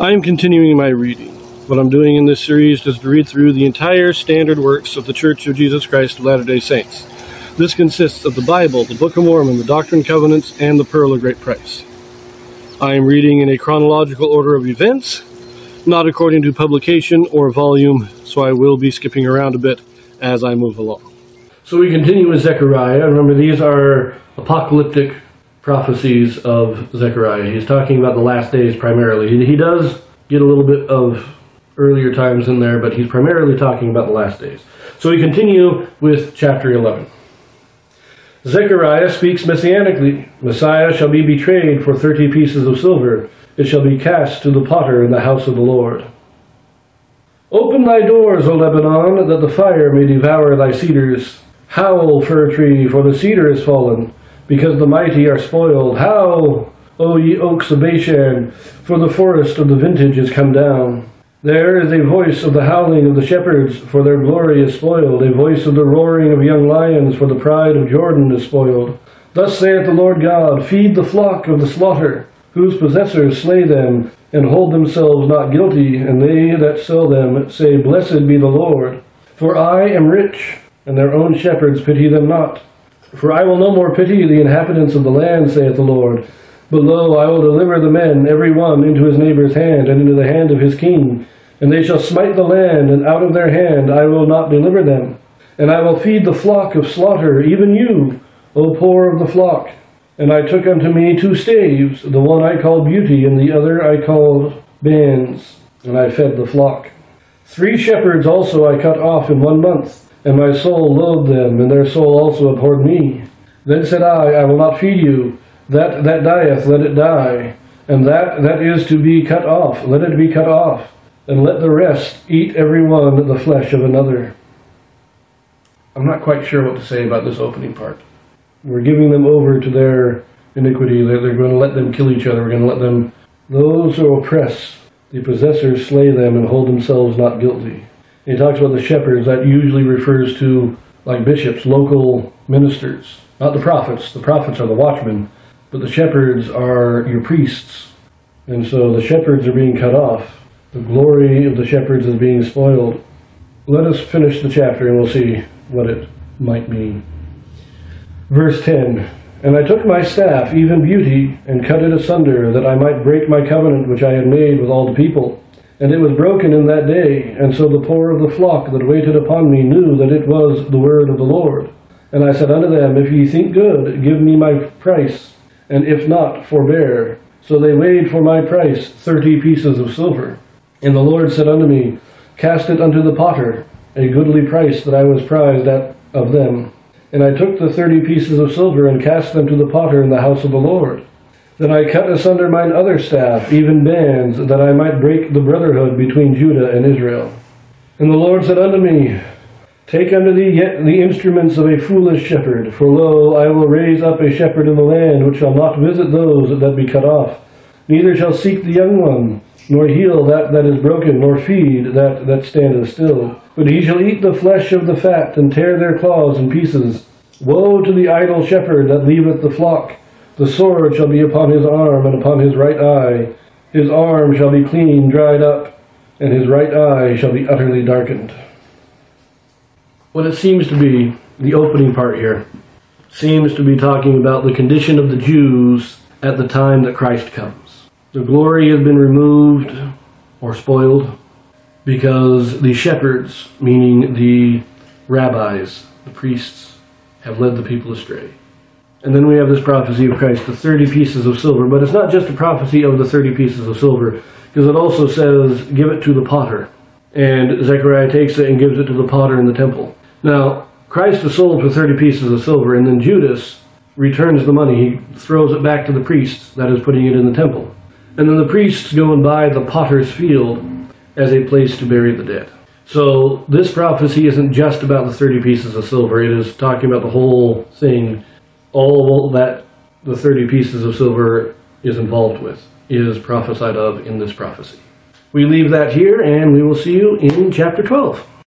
I am continuing my reading. What I'm doing in this series is to read through the entire standard works of the Church of Jesus Christ of Latter-day Saints. This consists of the Bible, the Book of Mormon, the Doctrine and Covenants, and the Pearl of Great Price. I am reading in a chronological order of events, not according to publication or volume, so I will be skipping around a bit as I move along. So we continue with Zechariah. Remember, these are apocalyptic prophecies of Zechariah. He's talking about the last days primarily. He does get a little bit of earlier times in there, but he's primarily talking about the last days. So we continue with chapter 11. Zechariah speaks messianically. Messiah shall be betrayed for 30 pieces of silver. It shall be cast to the potter in the house of the Lord. Open thy doors, O Lebanon, that the fire may devour thy cedars. Howl, fir tree, for the cedar is fallen, because the mighty are spoiled. Howl, O ye oaks of Bashan, for the forest of the vintage is come down. There is a voice of the howling of the shepherds, for their glory is spoiled, a voice of the roaring of young lions, for the pride of Jordan is spoiled. Thus saith the Lord God, feed the flock of the slaughter, whose possessors slay them, and hold themselves not guilty, and they that sell them say, Blessed be the Lord. For I am rich, and their own shepherds pity them not. For I will no more pity the inhabitants of the land, saith the Lord. But lo, I will deliver the men, every one, into his neighbor's hand, and into the hand of his king. And they shall smite the land, and out of their hand I will not deliver them. And I will feed the flock of slaughter, even you, O poor of the flock. And I took unto me 2 staves, the one I called Beauty, and the other I called Bands, and I fed the flock. 3 shepherds also I cut off in 1 month, and my soul loathed them, and their soul also abhorred me. Then said I will not feed you. That dieth, let it die, and that is to be cut off, let it be cut off, and let the rest eat every one the flesh of another. I'm not quite sure what to say about this opening part. We're giving them over to their iniquity. They're going to let them kill each other. We're going to let them, those who oppress the possessors, slay them and hold themselves not guilty. And he talks about the shepherds. That usually refers to, like bishops, local ministers. Not the prophets. The prophets are the watchmen. But the shepherds are your priests. And so the shepherds are being cut off. The glory of the shepherds is being spoiled. Let us finish the chapter and we'll see what it might mean. Verse 10, And I took my staff, even Beauty, and cut it asunder, that I might break my covenant which I had made with all the people. And it was broken in that day, and so the poor of the flock that waited upon me knew that it was the word of the Lord. And I said unto them, If ye think good, give me my price, and if not, forbear. So they weighed for my price 30 pieces of silver. And the Lord said unto me, Cast it unto the potter, a goodly price that I was prized at of them. And I took the 30 pieces of silver, and cast them to the potter in the house of the Lord. Then I cut asunder mine other staff, even Bands, that I might break the brotherhood between Judah and Israel. And the Lord said unto me, Take unto thee yet the instruments of a foolish shepherd, for lo, I will raise up a shepherd in the land, which shall not visit those that be cut off, neither shall seek the young one, nor heal that is broken, nor feed that standeth still. But he shall eat the flesh of the fat, and tear their claws in pieces. Woe to the idle shepherd that leaveth the flock! The sword shall be upon his arm, and upon his right eye. His arm shall be clean dried up, and his right eye shall be utterly darkened. What it seems to be, the opening part here, seems to be talking about the condition of the Jews at the time that Christ comes. The glory has been removed or spoiled because the shepherds, meaning the rabbis, the priests, have led the people astray. And then we have this prophecy of Christ, the 30 pieces of silver. But it's not just a prophecy of the 30 pieces of silver, because it also says, give it to the potter. And Zechariah takes it and gives it to the potter in the temple. Now, Christ is sold for 30 pieces of silver, and then Judas returns the money. He throws it back to the priests, that is, putting it in the temple. And then the priests go and buy the potter's field as a place to bury the dead. So this prophecy isn't just about the 30 pieces of silver. It is talking about the whole thing. All that the 30 pieces of silver is involved with is prophesied of in this prophecy. We leave that here, and we will see you in chapter 12.